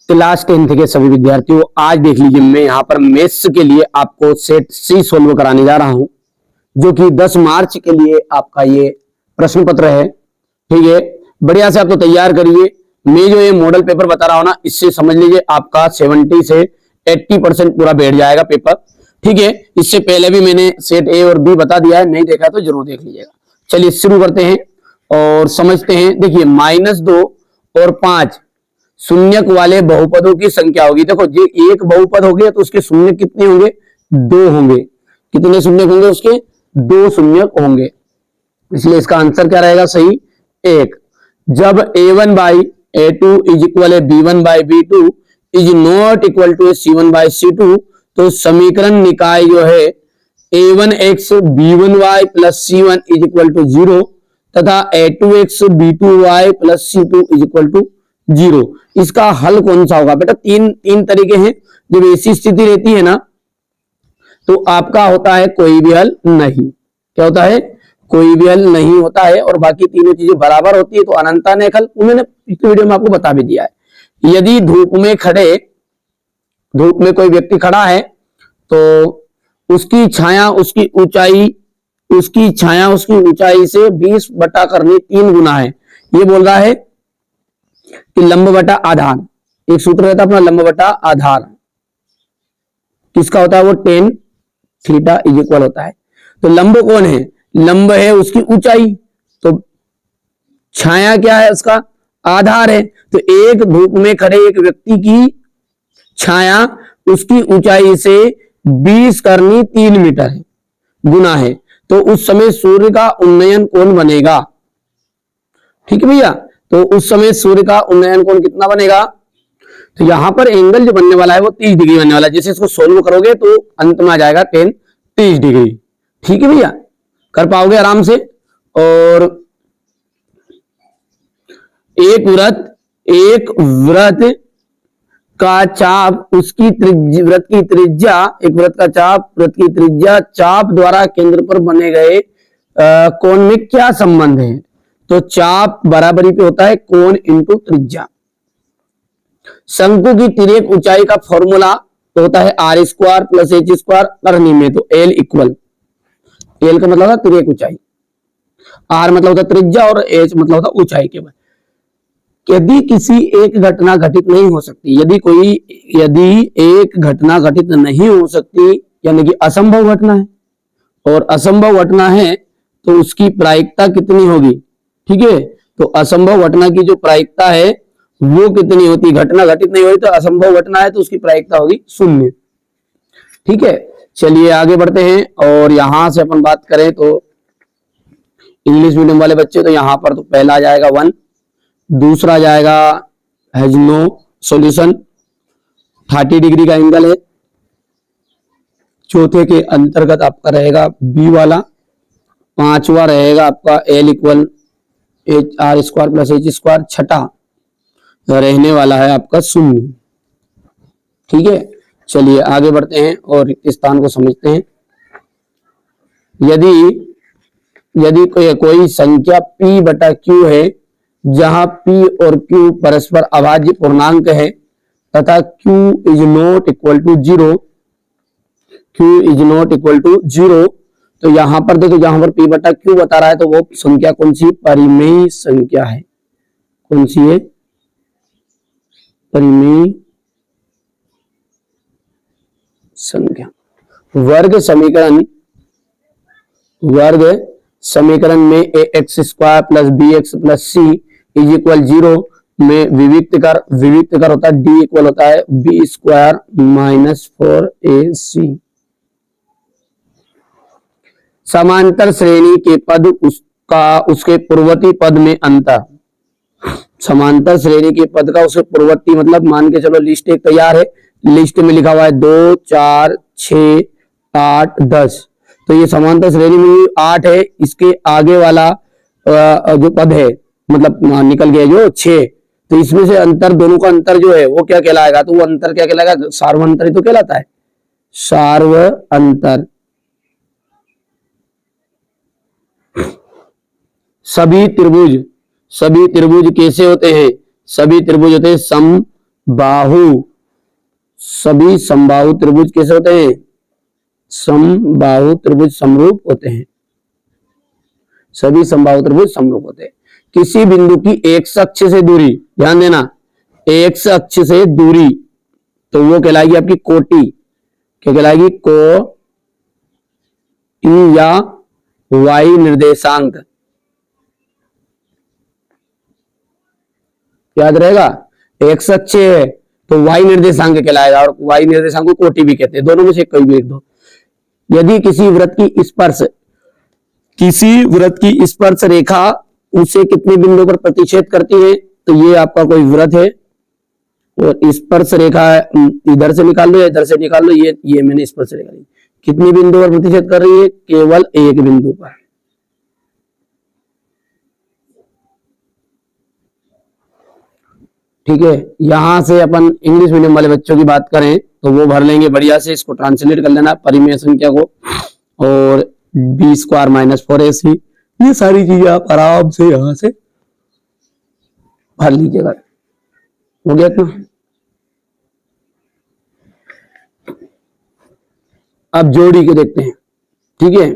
Class 10th के सभी विद्यार्थियों, आज देख लीजिए मैं यहाँ पर मैथ्स के लिए आपको सेट सी सोल्व कराने जा रहा हूँ, जो कि 10 मार्च के लिए आपका ये प्रश्न पत्र है। ठीक है, बढ़िया से आप तो तैयार करिए। मैं जो ये मॉडल पेपर बता रहा हूँ ना, इससे समझ लीजिए आपका 70 से 80% पूरा बैठ जाएगा पेपर। ठीक है, इससे पहले भी मैंने सेट ए और बी बता दिया है, नहीं देखा तो जरूर देख लीजिएगा। चलिए शुरू करते हैं और समझते हैं। देखिए -2 और 5 शून्यक वाले बहुपदों की संख्या होगी। देखो ये एक बहुपद हो गया तो उसके शून्यक कितने होंगे? 2 होंगे। कितने शून्यक होंगे उसके? 2 शून्यक होंगे। इसलिए इसका आंसर क्या रहेगा? सही 1। जब a1 by a2 is equal है b1 by b2 is not equal to c1 by c2, तो समीकरण निकाय जो है a1x b1y plus c1 is equal to 0 तथा a2x b2y plus c2 is equal to 0। इसका हल कौन सा होगा? बेटा तीन तरीके हैं। जब ऐसी स्थिति रहती है ना, तो आपका होता है कोई भी हल नहीं। क्या होता है? कोई भी हल नहीं होता है, और बाकी तीनों चीजें बराबर होती है तो अनंतानेक हल। मैंने पिछले वीडियो में आपको बता भी दिया है। यदि धूप में कोई व्यक्ति खड़ा है तो उसकी छाया उसकी ऊंचाई से 20 बटा करनी 3 गुना है। ये बोल रहा है कि लंब बटा आधार, एक सूत्र रहता है अपना, लंब बटा आधार किसका होता है? वो tan थीटा इज इक्वल होता है। तो लंब कौन है? लंब है उसकी ऊंचाई, तो छाया क्या है? उसका आधार है। तो एक धूप में खड़े एक व्यक्ति की छाया उसकी ऊंचाई से 20 करनी 3 मीटर है, गुना है। तो उस समय सूर्य का उन्नयन कोण बनेगा। ठीक है भैया, तो उस समय सूर्य का उन्नयन कोण कितना बनेगा? तो यहां पर एंगल जो बनने वाला है वो 30 डिग्री बनने वाला है। जैसे इसको सोल्व करोगे तो अंत में आ जाएगा tan 30 डिग्री। ठीक है भैया, कर पाओगे आराम से। और एक वृत्त का चाप उसकी वृत्त की त्रिज्या चाप द्वारा केंद्र पर बने गए कोण में क्या संबंध है? तो चाप बराबरी पे होता है कोण इंटू त्रिज्या। शंकु की तिर्यक ऊंचाई का फॉर्मूला तो होता है r² प्लस h² करनी में, तो l इक्वल, l का मतलब होता है तिर्यक ऊंचाई, r मतलब होता है त्रिज्या और h मतलब होता है ऊंचाई केवल। यदि किसी एक घटना घटित नहीं हो सकती, यदि एक घटना घटित नहीं हो सकती यानी कि असंभव घटना है, और असंभव घटना है तो उसकी प्रायिकता कितनी होगी? ठीक है, तो असंभव घटना की जो प्रायिकता है वो कितनी होती? घटना घटित नहीं हुई तो असंभव घटना है तो उसकी प्रायिकता होगी 0। ठीक है, चलिए आगे बढ़ते हैं। और यहां से अपन बात करें तो इंग्लिश मीडियम वाले बच्चे, तो यहां पर तो पहला आ जाएगा 1, दूसरा जाएगा हैज नो सॉल्यूशन, 30 डिग्री का एंगल है। चौथे के अंतर्गत आपका रहेगा बी वाला। पांचवा रहेगा आपका l equal r² plus h²। छठा रहने वाला है आपका 0। ठीक है, चलिए आगे बढ़ते हैं और स्थान को समझते हैं। यदि कोई संख्या p बटा q है जहां p और q परस्पर अभाज्य पूर्णांक है तथा q is not equal to 0, तो यहां पर देखो, जहां पर p बटा q बता रहा है तो वो संख्या कौन सी? परिमेय संख्या है। कौन सी है? परिमेय संख्या। वर्ग समीकरण में ax² plus bx plus c is equal 0 में विविक्त कर होता है d इक्वल होता है b² माइनस 4ac। समांतर श्रेणी के पद उसके पूर्ववर्ती पद में अंतर। समांतर श्रेणी के पद का उसके पूर्ववर्ती मतलब, मान के चलो लिस्ट एक तैयार है, लिस्ट में लिखा हुआ है 2, 4, 6, 8, 10, तो ये समांतर श्रेणी में 8 है। इसके आगे वाला जो पद है मतलब निकल गया जो 6, तो इसमें से अंतर, दोनों का अंतर जो है वो क्या कहलाएगा? तो वो अंतर क्या कहलाएगा? सार्व अंतर ही तो कहलाता है, सार्व अंतर। सभी त्रिभुज कैसे होते हैं? सभी त्रिभुज होते हैं बाहु, सभी समबाहु त्रिभुज कैसे होते हैं? समबाहु त्रिभुज समरूप होते हैं। सभी समबाहु त्रिभुज समरूप होते हैं। किसी बिंदु की एक्स अक्ष से दूरी, ध्यान देना, एक्स अक्ष से दूरी, तो वो कहलाएगी आपकी कोटि। क्या कहलाएगी? कोटि या वाई निर्देशांक। याद रहेगा, एक्स अक्ष है तो वाई निर्देशांक कहलाएगा, और वाई निर्देशांक को कोटि भी कहते हैं। दोनों में से कोई भी एक दो। यदि किसी वृत्त की स्पर्श रेखा उसे कितने बिंदुओं पर प्रतिच्छेद करती है? तो ये आपका कोई वृत्त है, और स्पर्श रेखा इधर से निकाल लो या इधर से निकाल लो, ये मैंने स्पर्श रेखा ली। कितने बिंदु पर प्रतिच्छेद कर रही है? केवल एक बिंदु पर। ठीक है, यहां से अपन इंग्लिश मीडियम वाले बच्चों की बात करें तो वो भर लेंगे बढ़िया से। इसको ट्रांसलेट कर लेना परिमेय संख्या को, और बी स्क्वायर माइनस 4ac, ये सारी चीजें आप आराम से यहां से भर लीजिएगा। हो गया क्यों? अब जोड़ी को देखते हैं। ठीक है,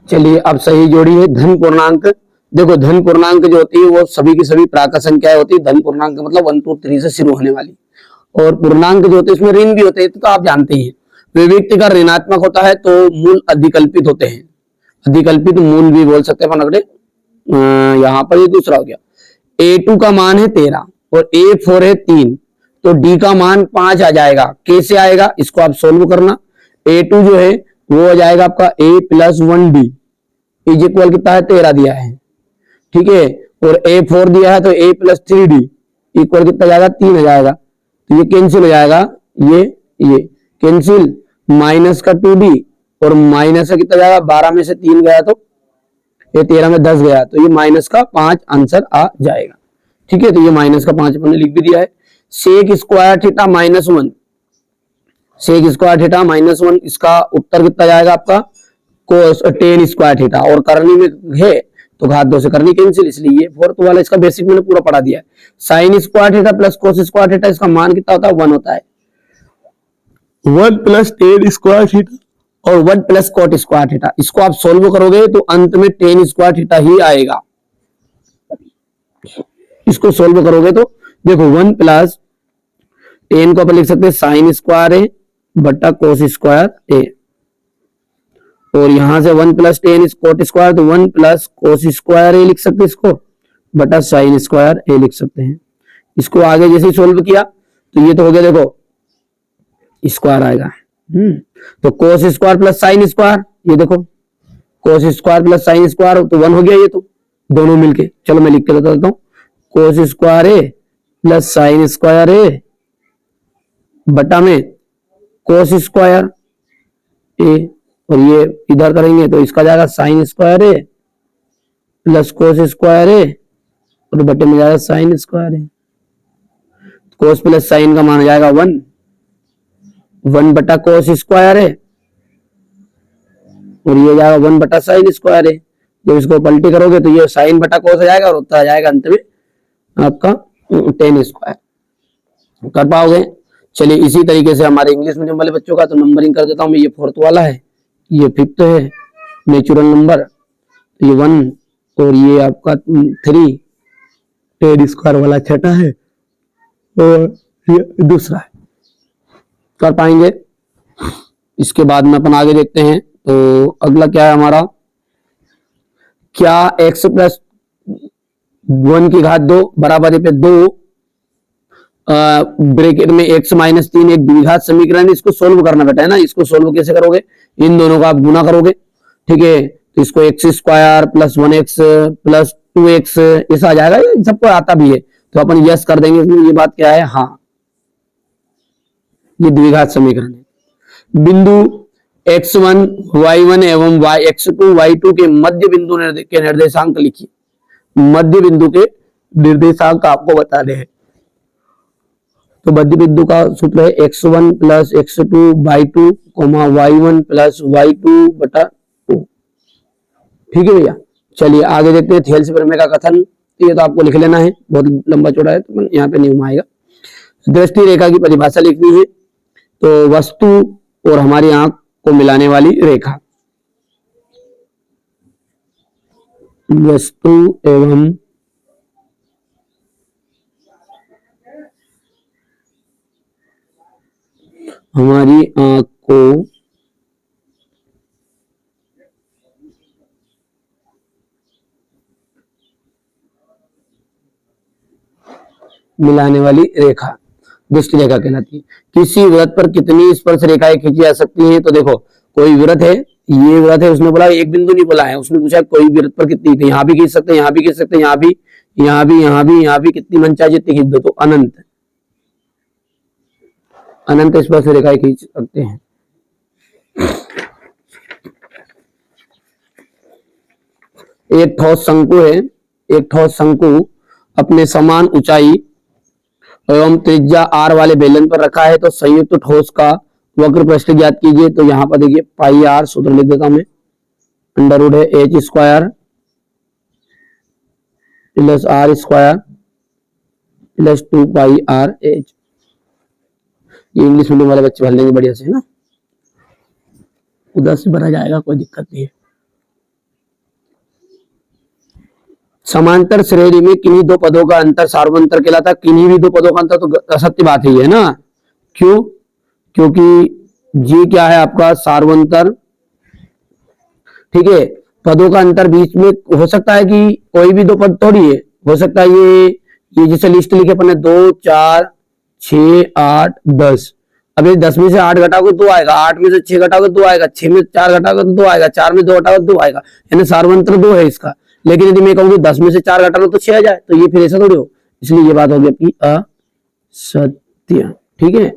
चलिए, अब सही जोड़ी है धन पूर्णांक। देखो, धन पूर्णांक जो होती है वो सभी की सभी प्राक संख्याएं होती है। धन पूर्णांक मतलब 1 2 3 से शुरू होने वाली। और पूर्णांक जो होते हैं इसमें ऋण भी होते हैं, तो आप जानते ही हैं। विभक्ति का ऋणात्मक होता है तो मूल अधिकल्पित होते हैं। अधिकल्पित मूल भी बोल सकते हैं अपन अगले। यहाँ पर ये दूसरा हो गया। A2 का मान है 13 और A4 है 3, तो D का मान 5 आ जाएगा। कैसे आएगा? इसको आप सोल्व करना। A2 जो है वो हो जाएगा आपका A + 1D इज इक्वल कितना है? 13 दिया है। ठीक है, और A4 दिया है तो A + 3D इक्वल कितना जाएगा? 3 आ जाएगा। तो ये कैंसिल हो जाएगा, ये कैंसिल, माइनस का 2D और माइनस का कितना जाएगा? 12 में से 3 गया तो ये 13 में 10 गया, तो ये माइनस का 5 आंसर आ जाएगा। ठीक है, तो ये माइनस का 5 अपने लिख भी दिया है। Sec square theta -1, sec square theta -1, इसका उत्तर कितना जाएगा आपका? कोस टेन स्क्वायर थीटा, और करनी में है तो घात 2 से करनी कैंसिल, इसलिए फोर्थ वाला इसका बेसिक मैंने पूरा पढ़ा दिया है। Sine square theta plus cos square theta, इसका मान कितना होता है? 1 होता है। 1 + टेन स्क्वायर थीटा और 1 + कोट स्क्वायर थीटा, इसको आप सोल्व करोगे तो अंत में टेन स्क्वायर थीटा ही आएगा। इसको सोल्व करोगे तो देखो 1 + टेन को अपन लिख सकते हैं साइन स्क्वायर ए बट्टा कोस स्क्वायर ए, और यहां से 1 + टेन कोट स्क्वायर, तो 1 + कोस स्क्वायर ए लिख सकते हैं इसको, बटा साइन स्क्वायर ए लिख सकते हैं। इसको आगे जैसे सोल्व किया तो ये तो हो गया, देखो स्क्वायर आएगा। तो cos square plus sine square, ये देखो cos square plus sine square, तो 1 हो गया ये तो दोनों मिलके। चलो मैं लिख के बता देता हूँ, कोस स्क्वायर ए प्लस साइन स्क्वायर ए बटा में कोस स्क्वायर ए, और ये इधर करेंगे तो इसका जाएगा साइन स्क्वायर ए प्लस कोस स्क्वायर ए, और बटे में जाएगा साइन स्क्वायर ए। कोस प्लस साइन का मान जाएगा 1 बटा कोस स्क्वायर है, और ये जाएगा 1 बटा साइन स्क्वायर है। जब इसको पलटी करोगे तो ये साइन बटा कोस आ जाएगा, और उत्तर आ जाएगा अंत में आपका टेन स्क्वायर। कर पाओगे? चलिए, इसी तरीके से हमारे इंग्लिश मीडियम वाले बच्चों का तो नंबरिंग कर देता हूं मैं। ये 4th वाला है, ये 5th है नेचुरल नंबर, ये 1, और ये आपका 3 टेन स्क्वायर वाला छठा है, और ये दूसरा है। कर पाएंगे? इसके बाद में अपन आगे देखते हैं। तो अगला क्या है हमारा, क्या x + 1 की घात 2 बराबर पे 2 ब्रैकेट में x - 3 एक द्विघात समीकरण है। इसको सोल्व करना बेटा है ना। इसको सोल्व कैसे करोगे? इन दोनों का आप गुना करोगे। ठीक है, तो इसको x² + 1x + 2x ऐसा आ जाएगा। ये सबको आता भी है तो अपन यस कर देंगे। इसमें ये बात क्या है? हाँ, ये द्विघात समीकरण है। बिंदु x1 y1 एवं x2 y2 के मध्य बिंदु के निर्देशांक लिखिए। मध्य बिंदु के निर्देशांक आपको बताने हैं। तो मध्य बिंदु का सूत्र है x1 + x2 y2, y1 + y2 बटा 2। ठीक है भैया, चलिए आगे देखते हैं। थेल्स प्रमेय का कथन। तो ये तो आपको लिख लेना है, बहुत लंबा चौड़ा है तो यहाँ पे नहीं घुमाएगा। दृष्टि रेखा की परिभाषा लिखनी है, तो वस्तु और हमारी आंख को मिलाने वाली रेखा, वस्तु एवं हमारी आंख को मिलाने वाली रेखा दृष्टि रेखा कहलाती है। किसी वृत्त पर कितनी स्पर्श रेखाएं खींची जा सकती हैं? तो देखो कोई वृत्त है, ये वृत्त है, उसने बोला एक बिंदु नहीं बोला है, उसने पूछा कोई वृत्त पर कितनी, तो यहाँ भी खींच सकते हैं, यहाँ भी खींच सकते हैं, यहाँ भी, यहाँ भी, यहाँ भी, यहाँ भी, कितनी मन चाहे जितनी खींच दो, तो अनंत अनंत स्पर्श रेखाएं खींच सकते हैं। एक ठोस शंकु है, एक ठोस शंकु अपने समान ऊंचाई एवं त्रिज्या r वाले बेलन पर रखा है, तो संयुक्त ठोस का वक्र प्रस्थ ज्ञात कीजिए। तो यहाँ पर देखिए पाई r, सूत्र लिख देता हूं मैं, अंडर रूट है H square plus r square plus 2 पाई r एच। ये इंग्लिश मीडियम वाले बच्चे भर लेंगे बढ़िया से, है ना, उधर से भरा जाएगा, कोई दिक्कत नहीं है। समांतर श्रेणी में किन्हीं दो पदों का अंतर सार्वंतर कहलाता है। किन्हीं भी दो पदों का अंतर तो असत्य बात ही है ना, क्यों? क्योंकि ये क्या है आपका सार्वंतर, ठीक है। पदों का अंतर बीच में हो सकता है कि कोई भी दो पद थोड़ी है, हो सकता है ये जैसे लिस्ट लिखे अपने 2 4 6 8 10, अब ये 10 में से 8 घटाओगे 2 आएगा, 8 में से 6 घटाओगे 2 आएगा, 6 में 4 घटाओगे 2 आएगा, 4 में 2 घटाओगे 2 आएगा, यानी सार्वंतर 2 है इसका। लेकिन यदि मैं कहूंगी 10 में से 4 घटा लो तो 6 आ जाए, तो ये फिर ऐसा थोड़ी हो, इसलिए ये बात होगी आपकी असत्य, ठीक है,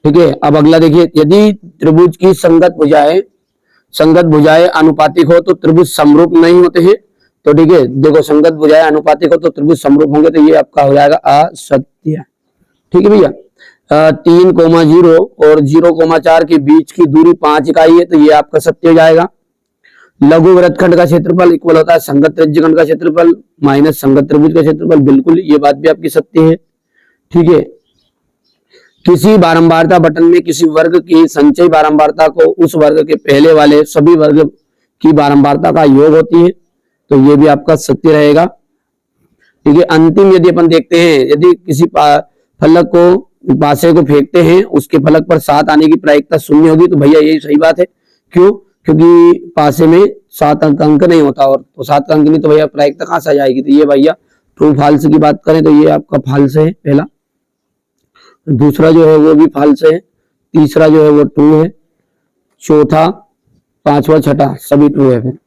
ठीक है। अब अगला देखिए, यदि त्रिभुज की संगत भुजाएं अनुपातिक हो तो त्रिभुज समरूप नहीं होते हैं। तो ठीक है, देखो संगत भुजाएं अनुपातिक हो तो त्रिभुज समरूप होंगे, तो ये आपका हो जाएगा असत्य, ठीक है भैया। 3,0 और 0,4 के बीच की दूरी 5 इकाई है, तो ये आपका सत्य हो जाएगा। लघु वृत्तखंड का क्षेत्रफल इक्वल होता है संगत त्रिज्यखंड का क्षेत्रफल माइनस संगत त्रिभुज का क्षेत्रफल, बिल्कुल ये बात भी आपकी सत्य है, ठीक है। किसी बारंबारता बटन में किसी वर्ग की संचयी बारंबारता को उस वर्ग के पहले वाले सभी वर्ग की बारंबारता का योग होती है, तो ये भी आपका सत्य रहेगा, ठीक है। अंतिम यदि अपन देखते हैं, यदि किसी फलक को पासे को फेंकते हैं, उसके फलक पर 7 आने की प्रायिकता 0 होगी, तो भैया यही सही बात है। क्यों? क्योंकि पासे में 7 अंक नहीं होता, और तो 7 अंक नहीं तो भैया प्रायिकता कहां से आ जाएगी, तो ये भैया ट्रू फाल्स की बात करें तो ये आपका फाल्स है पहला, दूसरा जो है वो भी फाल्स है, तीसरा जो है वो ट्रू है, चौथा, पांचवा, छठा सभी ट्रू है, फिर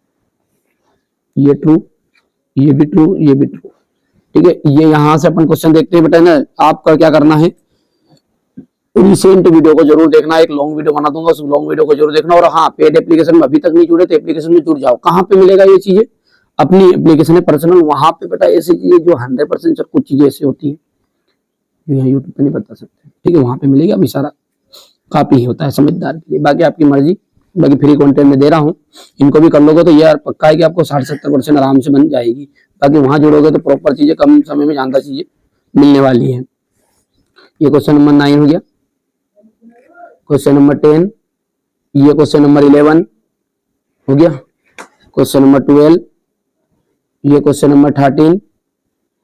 ये ट्रू, ये भी ट्रू, ये भी ट्रू, ठीक है। ये यहां से अपन क्वेश्चन देखते हैं बेटा ना, आपका क्या करना है, रिसेंट वीडियो को जरूर देखना, एक लॉन्ग वीडियो बना दूंगा, उस लॉन्ग वीडियो को जरूर देखना। और हाँ, पेड एप्लीकेशन में अभी तक नहीं जुड़े तो एप्लीकेशन में जुड़ जाओ। कहाँ पे मिलेगा ये चीजें? अपनी एप्लीकेशन है पर्सनल, वहां पे बेटा ऐसी चीजें जो 100% कुछ चीजें ऐसी होती है यहाँ यूट्यूब पे नहीं बता सकते, ठीक है, वहां पे मिलेगा। अभी सारा काफी ही होता है समझदार के लिए, बाकी आपकी मर्जी, बाकी फ्री कंटेंट में दे रहा हूँ, इनको भी कर लोगे तो यार पक्का है कि आपको 60-70% आराम से बन जाएगी। बाकी वहां जुड़ोगे तो प्रॉपर चीजें कम समय में जानता चीजें मिलने वाली है। ये क्वेश्चन नंबर 9 हो गया। क्वेश्चन नंबर 10, ये क्वेश्चन नंबर 11 हो गया। क्वेश्चन नंबर 12, ये क्वेश्चन नंबर 13,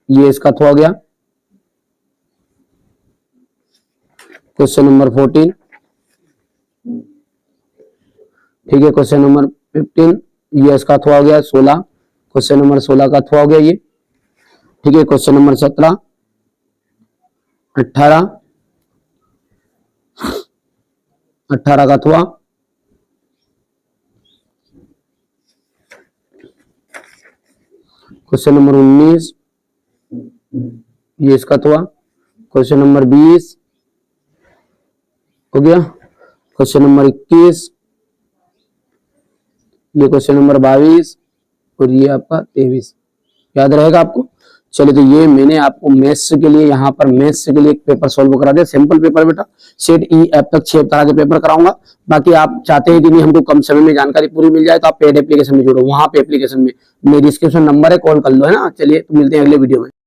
ये इसका हो गया। क्वेश्चन नंबर 14, ठीक है। क्वेश्चन नंबर 15, ये इसका हो गया। 16, क्वेश्चन नंबर 16 का हो गया ये, ठीक है। क्वेश्चन नंबर 17, 18 का थुआ, क्वेश्चन नंबर 19, ये इसका थुआ। क्वेश्चन नंबर 20 हो गया। क्वेश्चन नंबर 21, ये क्वेश्चन नंबर 22 और ये आपका 23। याद रहेगा आपको। चलिए, तो ये मैंने आपको मैथ्स के लिए यहाँ पर मैथ्स के लिए एक पेपर सॉल्व करा दिया, सिंपल पेपर बेटा। सेट ई एफ तक 6 तरह के पेपर कराऊंगा। बाकी आप चाहते हैं कि नहीं हमको कम समय में जानकारी पूरी मिल जाए, तो आप पेड एप्लीकेशन में जुड़ो, वहां पे एप्लीकेशन में मेरी डिस्क्रिप्शन नंबर है, कॉल कर लो, है ना। चलिए, तो मिलते हैं अगले वीडियो में।